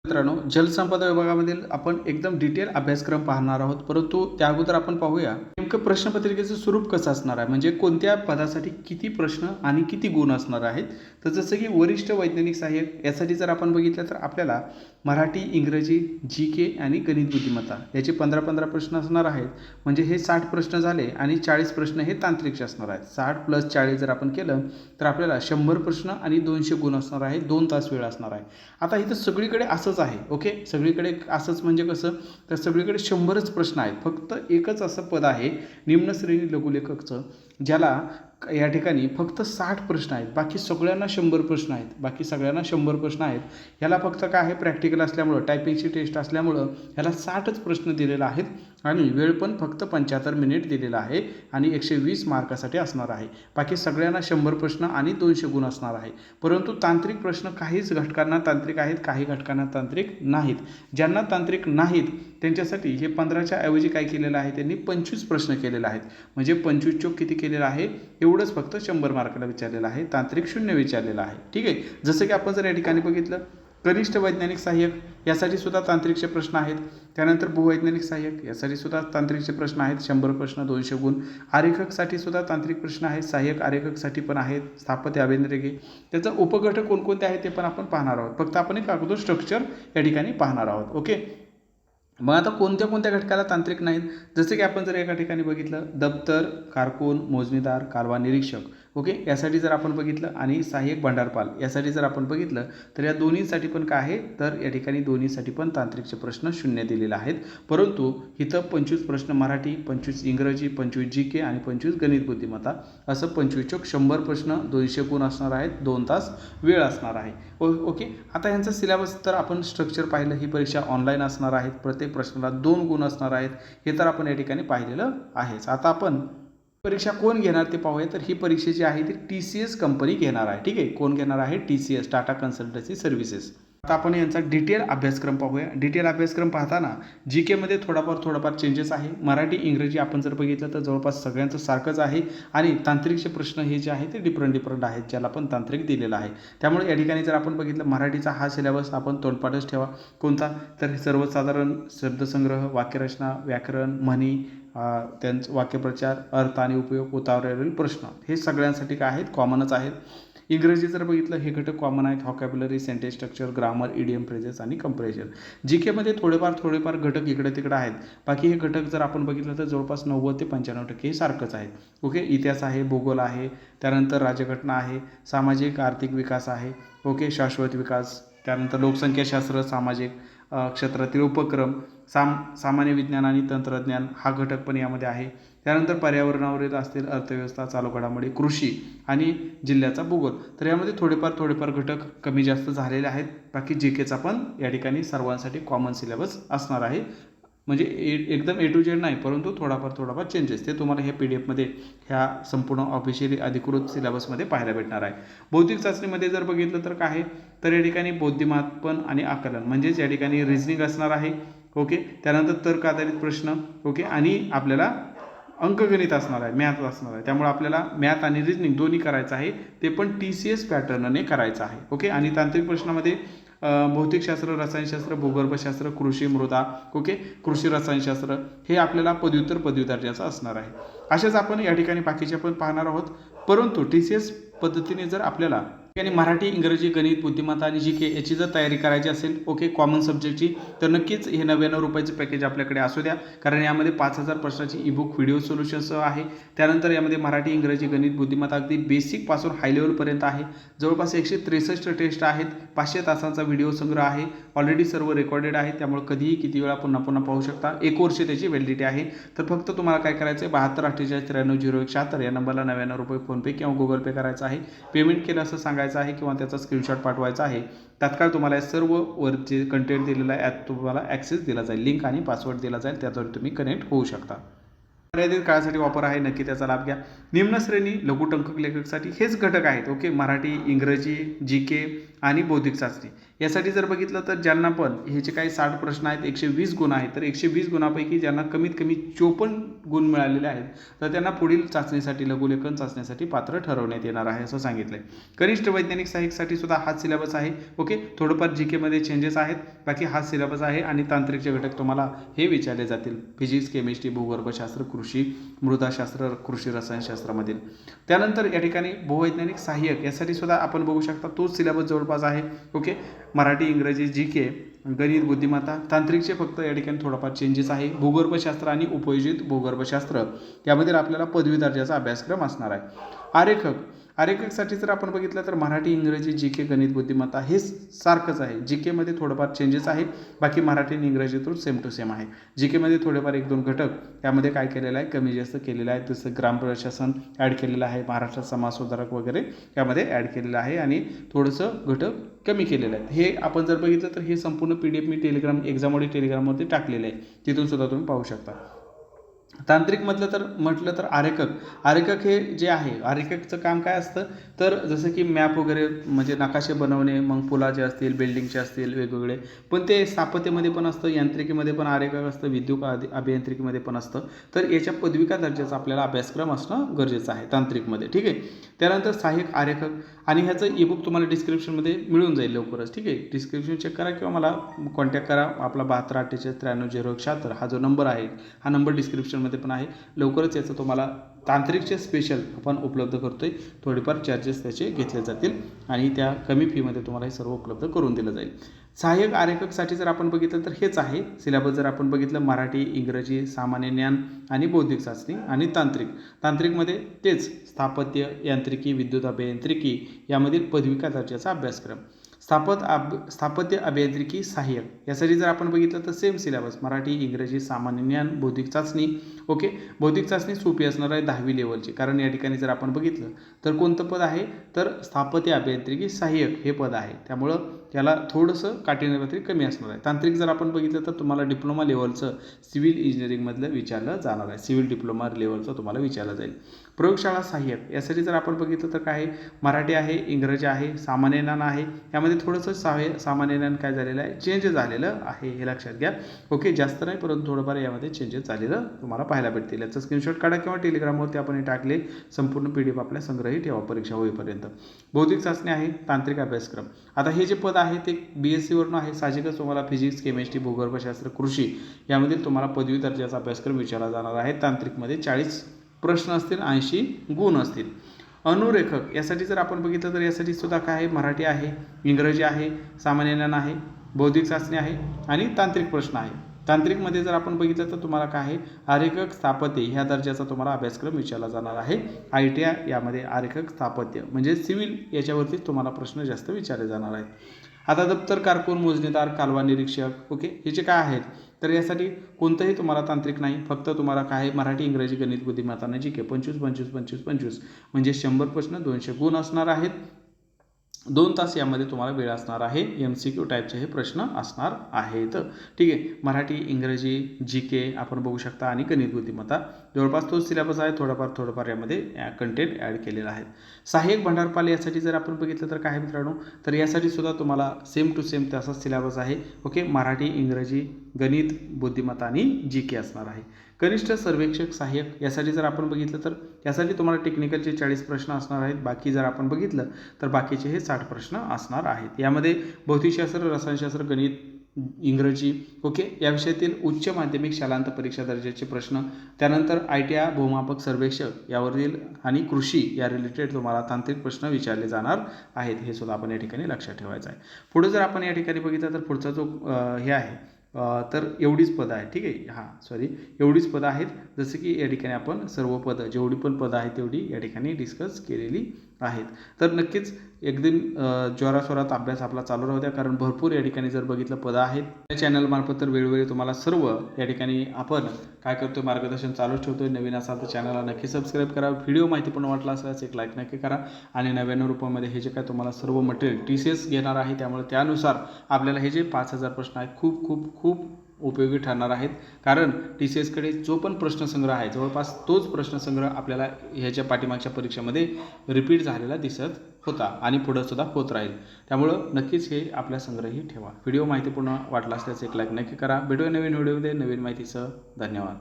मित्रांनो, जलसंपदा विभागामधील आपण एकदम डिटेल अभ्यासक्रम पाहणार आहोत. परंतु त्या अगोदर आपण पाहूया नेमकं प्रश्नपत्रिकेचं स्वरूप कसं असणार आहे, म्हणजे कोणत्या पदासाठी किती प्रश्न आणि किती गुण असणार आहेत. तर जसं की वरिष्ठ वैज्ञानिक सहाय्यक यासाठी जर आपण बघितलं तर आपल्याला मराठी, इंग्रजी, जी के आणि गणित बुद्धिमत्ता याचे 15-15 प्रश्न असणार आहेत. म्हणजे हे 60 प्रश्न झाले आणि 40 प्रश्न हे तांत्रिकचे असणार आहेत. 60 + 40 जर आपण केलं तर आपल्याला 100 प्रश्न आणि 200 गुण असणार आहे. 2 तास वेळ असणार आहे. आता इथं सगळीकडे असंच आहे. ओके, सगळीकडे असंच म्हणजे कसं, तर सगळीकडे 100च प्रश्न आहेत. फक्त एकच असं पद आहे निम्न श्रेणी लघुलेखकचं, ज्याला या ठिकाणी फक्त 60 प्रश्न आहेत. बाकी सगळ्यांना 100 प्रश्न आहेत. बाकी सगळ्यांना 100 प्रश्न आहेत. ह्याला फक्त काय आहे, प्रॅक्टिकल असल्यामुळं, टायपिंगची टेस्ट असल्यामुळं ह्याला 60च प्रश्न दिलेला आहेत आणि वेळ पण फक्त 75 मिनिट दिलेला आहे आणि 120 मार्कासाठी असणार आहे. बाकी सगळ्यांना 100 प्रश्न आणि 200 गुण असणार आहे. परंतु तांत्रिक प्रश्न काहीच घटकांना तांत्रिक आहेत, काही घटकांना तांत्रिक नाहीत. ज्यांना तांत्रिक नाहीत त्यांच्यासाठी हे 15च्या ऐवजी काय केलेलं आहे, त्यांनी 25 प्रश्न केलेले आहेत. म्हणजे 25 चोक किती केलेलं आहे, एवढंच फक्त 100 मार्काला विचारलेलं आहे. तांत्रिक 0 विचारलेलं आहे. ठीक आहे. जसं की आपण जर या ठिकाणी बघितलं, कनिष्ठ वैज्ञानिक सहाय्यक यासाठी सुद्धा तांत्रिकचे प्रश्न आहेत. त्यानंतर भूवैज्ञानिक सहाय्यक यासाठी सुद्धा तांत्रिकचे प्रश्न आहेत. 100 प्रश्न, 200 गुण. आरेखकसाठी सुद्धा तांत्रिक प्रश्न आहेत. सहाय्यक आरेखकसाठी पण आहेत. स्थापत्य अभियांत्रिकी, त्याचा उपघटक कोणकोणते आहेत ते पण आपण पाहणार आहोत. फक्त आपण एक अगोदर स्ट्रक्चर या ठिकाणी पाहणार आहोत. ओके. मग आता कोणत्या कोणत्या घटकाला तांत्रिक नाहीत, जसं की आपण जर एका ठिकाणी बघितलं, दप्तर, कारकून, मोजणीदार, कालवा निरीक्षक. ओके, यासाठी जर आपण बघितलं आणि सहाय्यक भांडारपाल यासाठी जर आपण बघितलं तर या दोन्हीसाठी पण काय आहे, तर या ठिकाणी दोन्हीसाठी पण तांत्रिकचे प्रश्न 0 दिलेले आहेत. परंतु इथं 25 प्रश्न मराठी, 25 इंग्रजी, 25 जी के आणि 25 गणित बुद्धिमत्ता, असं 25 चोक 100 प्रश्न, 200 गुण असणार आहेत. 2 तास वेळ असणार आहे. ओके. आता यांचा सिलेबस तर आपण स्ट्रक्चर पाहिलं. ही परीक्षा ऑनलाईन असणार आहे. प्रत्येक प्रश्नाला 2 गुण असणार आहेत. हे तर आपण या ठिकाणी पाहिलेलं आहेच. आता आपण परीक्षा कोण घेणार ते पाहूया. तर ही परीक्षा जी आहे ती TCS कंपनी घेणार आहे. ठीक आहे. कोण घेणार आहे? TCS, Tata consultancy services. आता आपण यांचा डिटेल अभ्यासक्रम पाहूया. डिटेल अभ्यासक्रम पाहताना जी केमध्ये थोडाफार चेंजेस आहे. मराठी, इंग्रजी आपण जर बघितलं तर जवळपास सगळ्यांचं सारखंच आहे आणि तांत्रिकचे प्रश्न हे जे आहे ते डिफरंट आहेत, ज्याला पण तांत्रिक दिलेलं आहे. त्यामुळे या ठिकाणी जर आपण बघितलं, मराठीचा हा सिलेबस आपण तोंडपाठच ठेवा. कोणता? तर सर्वसाधारण शब्दसंग्रह, वाक्यरचना, व्याकरण, म्हणी, त्यांचं वाक्यप्रचार, अर्थ आणि उपयोग, उतावळीवरील प्रश्न, हे सगळ्यांसाठी काय आहेत, कॉमनच आहेत. इंग्रजी जर बघितलं, हे घटक कॉमन आहेत. Vocabulary, sentence structure, grammar, idiom, phrases आणि कंपरेशन. जी केमध्ये थोडेफार घटक इकडे तिकडे आहेत. बाकी हे घटक जर आपण बघितलं तर जवळपास 90 ते 95% हे सारखंच आहेत. ओके. इतिहास आहे, भूगोल आहे, त्यानंतर राज्यघटना आहे, सामाजिक आर्थिक विकास आहे. ओके. शाश्वत विकास, त्यानंतर लोकसंख्याशास्त्र, सामाजिक क्षेत्रातील उपक्रम, सामान्य विज्ञान आणि तंत्रज्ञान हा घटक पण यामध्ये आहे. त्यानंतर पर्यावरणावरील असतील अर्थव्यवस्था, चालू घडामोडी, कृषी आणि जिल्ह्याचा भूगोल. तर यामध्ये थोडेफार घटक कमी जास्त झालेले आहेत. बाकी जी केचा पण या ठिकाणी सर्वांसाठी कॉमन सिलेबस असणार आहे. म्हणजे एकदम A to Z नाही, परंतु थोडाफार चेंजेस ते तुम्हाला हे PDF मध्ये ह्या संपूर्ण ऑफिशियली अधिकृत सिलेबसमध्ये पाहायला भेटणार आहे. बौद्धिक चाचणीमध्ये जर बघितलं तर काय आहे, तर या ठिकाणी बुद्धिमत्तापण आणि आकलन, म्हणजेच या ठिकाणी रिझनिंग असणार आहे. ओके. त्यानंतर तर्क आधारित प्रश्न. ओके. आणि आपल्याला अंकगणित असणार आहे, मॅथ असणार आहे. त्यामुळे आपल्याला मॅथ आणि रिझनिंग दोन्ही करायचं आहे. ते पण TCS पॅटर्नने करायचं आहे. ओके. आणि तांत्रिक प्रश्नामध्ये भौतिकशास्त्र, रसायनशास्त्र, भूगर्भशास्त्र, कृषी मृदा, ओके, कृषी रसायनशास्त्र, हे आपल्याला पदवी दर्जाचं असणार आहे. अशाच आपण या ठिकाणी बाकीचे पण पाहणार आहोत. परंतु TCS पद्धतीने जर आपल्याला आणि मराठी, इंग्रजी, गणित, बुद्धिमत्ता आणि जी के याची जर तयारी करायची असेल, ओके, कॉमन सब्जेक्टची, तर नक्कीच हे 99 रुपयाचं पॅकेज आपल्याकडे असू द्या. कारण यामध्ये 5000 प्रश्नाची ईबुक व्हिडिओ सोल्युशन्स आहे. त्यानंतर यामध्ये मराठी, इंग्रजी, गणित, बुद्धिमत्ता अगदी बेसिकपासून हाय लेवलपर्यंत आहे. जवळपास 163 टेस्ट आहेत. 500 तासांचा व्हिडिओ संग्रह आहे. ऑलरेडी सर्व रेकॉर्डेड आहे. त्यामुळे कधीही किती वेळा पुन्हा पाहू शकता. 1 वर्ष त्याची व्हॅलिडिटी आहे. तर फक्त तुम्हाला काय करायचं आहे, 72 48 93 0176 या नंबरला 99 रुपये फोनपे किंवा गुगल पे करायचं आहे. पेमेंट केलं असं सांगायचं आहे किंवा त्याचा स्क्रीनशॉट पाठवायचा आहे. तात्काळ तुम्हाला सर्व वर जे कंटेंट दिलेला आहे त्यात तुम्हाला ॲक्सेस दिला जाईल. लिंक आणि पासवर्ड दिला जाईल, त्याद्वारे तुम्ही कनेक्ट होऊ शकता. मर्यादित काळासाठी वापर आहे, नक्की त्याचा लाभ घ्या. निम्न श्रेणी लघुटंकक लेखकासाठी हेच घटक आहेत. ओके. मराठी, इंग्रजी, जी के आणि बौद्धिक चाचणी यासाठी जर बघितलं तर ज्यांना पण हे जे काही 60 प्रश्न आहेत 120 गुण आहेत, तर 120 गुणापैकी ज्यांना कमीत कमी 54 गुण मिळालेले आहेत तर त्यांना पुढील चाचणीसाठी लघुलेखन चाचणीसाठी पात्र ठरवण्यात येणार आहे असं सांगितलंय. कनिष्ठ वैज्ञानिक सहाय्यकसाठी सुद्धा हाच सिलेबस आहे. ओके, थोडंफार GK मध्ये चेंजेस आहेत, बाकी हाच सिलेबस आहे आणि तांत्रिकचे घटक तुम्हाला हे विचारले जातील फिजिक्स, केमिस्ट्री, भूगर्भशास्त्र, कृषी, मृदाशास्त्र, कृषी रसायनशास्त्रामधील. त्यानंतर या ठिकाणी भूवैज्ञानिक सहाय्यक यासाठी सुद्धा आपण बघू शकता तोच सिलेबस जवळपास आहे. ओके, मराठी, इंग्रजी, GK, गणित, बुद्धिमत्ता. तांत्रिकचे फक्त या ठिकाणी थोडाफार चेंजेस आहे. भूगर्भशास्त्र आणि उपयोजित भूगर्भशास्त्र यामध्ये आपल्याला पदवी दर्जाचा अभ्यासक्रम असणार आहे. आरेखकसाठी जर आपण बघितलं तर मराठी, इंग्रजी, GK, गणित, बुद्धिमत्ता हे सारखंच आहे. GK मध्ये थोडंफार चेंजेस आहे, बाकी मराठी आणि इंग्रजीतून सेम टू सेम आहे. GK मध्ये थोडेफार 1-2 घटक यामध्ये काय केलेलं आहे, कमी जास्त केलेलं आहे. जसं ग्राम प्रशासन ॲड केलेलं आहे, महाराष्ट्र समाज सुधारक वगैरे यामध्ये ॲड केलेलं आहे आणि थोडंसं घटक कमी केलेलं आहे. हे आपण जर बघितलं तर हे संपूर्ण PDF मी टेलिग्रामवरती टाकलेलं आहे, तिथून सुद्धा तुम्ही पाहू शकता. तांत्रिक म्हटलं तर आरेखक हे जे आहे, आरेखकचं काम काय असतं तर जसं की मॅप वगैरे म्हणजे नकाशे बनवणे, मग पुलाचे असतील, बिल्डिंगचे असतील वेगवेगळे, पण ते स्थापत्यमध्ये पण असतं, यांत्रिकीमध्ये पण आरेखक असतं, विद्युत अभियांत्रिकीमध्ये पण असतं. तर याच्या पदविका दर्जाचा आपल्याला अभ्यासक्रम असणं गरजेचं आहे तांत्रिकमध्ये. ठीक आहे. त्यानंतर सहाय्यक आरेखक आणि ह्याचं ईबुक तुम्हाला डिस्क्रिप्शनमध्ये मिळून जाईल लवकरच. ठीक आहे, डिस्क्रिप्शन चेक करा किंवा मला कॉन्टॅक्ट करा. आपला 7248939076 हा जो नंबर आहे, हा नंबर डिस्क्रिप्शनमध्ये पण आहे. लवकरच याचं तुम्हाला तांत्रिकचे स्पेशल आपण उपलब्ध करतोय. थोडेफार चार्जेस त्याचे घेतले जातील आणि त्या कमी फीमध्ये तुम्हाला हे सर्व उपलब्ध करून दिलं जाईल. सहाय्यक आरेखकसाठी जर आपण बघितलं तर हेच आहे सिलेबस. जर आपण बघितलं मराठी, इंग्रजी, सामान्य ज्ञान आणि बौद्धिक चाचणी आणि तांत्रिकमध्ये तेच स्थापत्य, यांत्रिकी, विद्युत अभियांत्रिकी यामधील पदविका दर्जाचा अभ्यासक्रम. स्थापत्य अभियांत्रिकी सहाय्यक यासाठी जर आपण बघितलं तर सेम सिलेबस मराठी, इंग्रजी, सामान्य ज्ञान, बौद्धिक चाचणी. ओके, बौद्धिक चाचणी सोपी असणार आहे 10वी लेवलची, कारण या ठिकाणी जर आपण बघितलं तर कोणतं पद आहे तर स्थापत्य अभियांत्रिकी सहाय्यक हे पद आहे, त्यामुळं त्याला थोडंसं काठिण्यपातळी कमी असणार आहे. तांत्रिक जर आपण बघितलं तर तुम्हाला डिप्लोमा लेवलचं सिव्हिल इंजिनिअरिंगमधलं विचारलं जाणार आहे, सिव्हिल डिप्लोमा लेवलचं तुम्हाला विचारलं जाईल. प्रयोगशाळा सहाय्यक यासाठी जर आपण बघितलं तर काय आहे, मराठी आहे, इंग्रजी आहे, सामान्य ज्ञान आहे. यामध्ये थोडंसं सामान्य ज्ञान काय झालेलं आहे, चेंज झालेलं आहे, हे लक्षात घ्या. ओके, जास्त नाही परंतु थोडंफार यामध्ये चेंजेस झालेलं तुम्हाला पाहायला भेटतील. याचं स्क्रीनशॉट काढा किंवा टेलिग्रामवरती आपण हे टाकले. संपूर्ण PDF आपल्या संग्रही ठेवा परीक्षा होईपर्यंत. बौद्धिक चाचणी आहे, तांत्रिक अभ्यासक्रम. आता हे जे पद आहे ते BSc वरून आहे. साहजिकच तुम्हाला फिजिक्स, केमिस्ट्री, भूगर्भशास्त्र, कृषी यामधील तुम्हाला पदवी दर्जाचा अभ्यासक्रम विचारला जाणार आहे. तांत्रिकमध्ये 40 प्रश्न असतील, 80 गुण असतील. अनुरेखक यासाठी जर आपण बघितलं तर यासाठी सुद्धा काय आहे, मराठी आहे, इंग्रजी आहे, सामान्य ज्ञान आहे, बौद्धिक चाचणी आहे आणि तांत्रिक प्रश्न आहे. तांत्रिकमध्ये जर आपण बघितलं तर तुम्हाला काय आहे, आरेखक, स्थापत्य ह्या दर्जाचा तुम्हाला अभ्यासक्रम विचारला जाणार आहे. ITI यामध्ये आरेखक, स्थापत्य म्हणजे सिव्हिल याच्यावरतीच तुम्हाला प्रश्न जास्त विचारले जाणार आहेत. आता दप्तर, कारकून, मोजणीदार, कालवा निरीक्षक. ओके, हे जे काय आहेत तर यासाठी कोणतंही तुम्हाला तांत्रिक नाही, फक्त तुम्हाला काय आहे मराठी, इंग्रजी, गणित, बुद्धिमत्ता आणि GK 25 म्हणजे 100 प्रश्न, 200 गुण असणार आहेत. 2 तास यामध्ये तुम्हाला वेळ असणार आहे. MCQ टाईपचे हे प्रश्न असणार आहेत. ठीक आहे, मराठी, इंग्रजी, GK आपण बघू शकता आणि गणित, बुद्धिमत्ता जवळपास तोच सिलेबस आहे. थोडाफार यामध्ये कंटेंट ॲड केलेला आहे. सहाय्यक भंडारपाल यासाठी जर आपण बघितलं तर काय मित्रांनो, तर यासाठी सुद्धा तुम्हाला सेम टू सेम तसाच सिलेबस आहे. ओके, मराठी, इंग्रजी, गणित, बुद्धिमत्ता आणि GK असणार आहे. कनिष्ठ सर्वेक्षक सहाय्यक यासाठी जर आपण बघितलं तर यासाठी तुम्हाला टेक्निकलचे 40 प्रश्न असणार आहेत. बाकी जर आपण बघितलं तर बाकीचे हे 60 प्रश्न असणार आहेत. यामध्ये भौतिकशास्त्र, रसायनशास्त्र, गणित, इंग्रजी, ओके, या विषयातील उच्च माध्यमिक शालांत परीक्षा दर्जाचे प्रश्न, त्यानंतर ITI भूमापक सर्वेक्षक यावरील आणि कृषी या रिलेटेड तुम्हाला तांत्रिक प्रश्न विचारले जाणार आहेत. हे सुद्धा आपण या ठिकाणी लक्षात ठेवायचं आहे. पुढे जर आपण या ठिकाणी बघितलं तर पुढचा जो हे आहे तर एवढीच पदं आहेत. ठीक आहे, एवढीच पदं आहेत. जसं की या ठिकाणी आपण सर्व पदं जेवढी पण पदं आहेत तेवढी या ठिकाणी डिस्कस केलेली आहेत. तर नक्कीच एकदम जोराशोरात अभ्यास आपला चालू राहू द्या, कारण भरपूर या ठिकाणी जर बघितलं पदं आहेत. या चॅनलमार्फत तर वेळोवेळी तुम्हाला सर्व या ठिकाणी आपण काय करतो मार्गदर्शन चालूच ठेवतोय. नवीन असाल तर चॅनलला नक्की सबस्क्राईब करा. व्हिडिओ माहितीपूर्ण वाटला असल्यास एक लाईक नक्की करा आणि 99 रुपयामध्ये हे जे काय तुम्हाला सर्व मटेरियल TCS घेणार आहे, त्यामुळे त्यानुसार आपल्याला हे जे 5000 प्रश्न आहेत खूप उपयोगी ठरणार आहेत, कारण TCSकडे जो पण प्रश्नसंग्रह आहे जवळपास तोच प्रश्नसंग्रह आपल्याला ह्याच्या पाठीमागच्या परीक्षेमध्ये रिपीट झालेला दिसत होता आणि पुढंसुद्धा होत राहील. त्यामुळं नक्कीच हे आपल्या संग्रही ठेवा. व्हिडिओ माहितीपूर्ण वाटला असल्यास एक लाईक नक्की करा. भेटूया नवीन व्हिडिओमध्ये नवीन माहितीसह. धन्यवाद.